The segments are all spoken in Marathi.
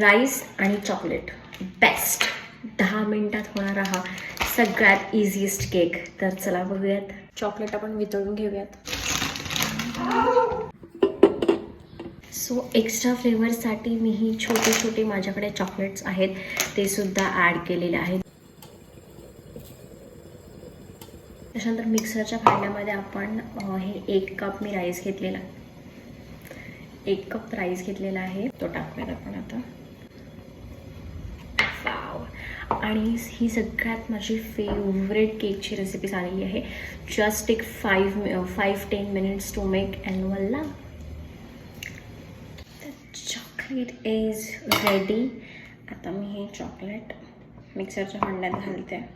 राईस आणि चॉकलेट बेस्ट 10 मिनिटात होणारा हा सगळ्यात इझिएस्ट केक. तर चला बघूयात. चॉकलेट आपण वितळून घेऊयात. सो एक्स्ट्रा फ्लेवरसाठी मी ही छोटे छोटे माझ्याकडे चॉकलेट्स आहेत ते सुद्धा ॲड केलेले आहेत. त्याच्यानंतर मिक्सरच्या भांड्यामध्ये आपण हे 1 कप मी राईस घेतलेला 1 कप राईस घेतलेला आहे तो टाकूयात आपण आता. आणि ही सगळ्यात माझी फेवरेट केकची रेसिपी झालेली आहे. Just take 5-10 minutes to make and voila chocolate is ready. आता मी हे चॉकलेट मिक्सरच्या भांड्यात घालते.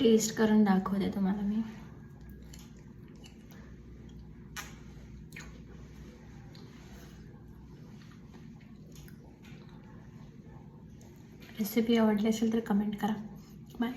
टेस्ट करून दाखवते तुम्हाला मी. रेसिपी आवडली असेल तर कमेंट करा. बाय.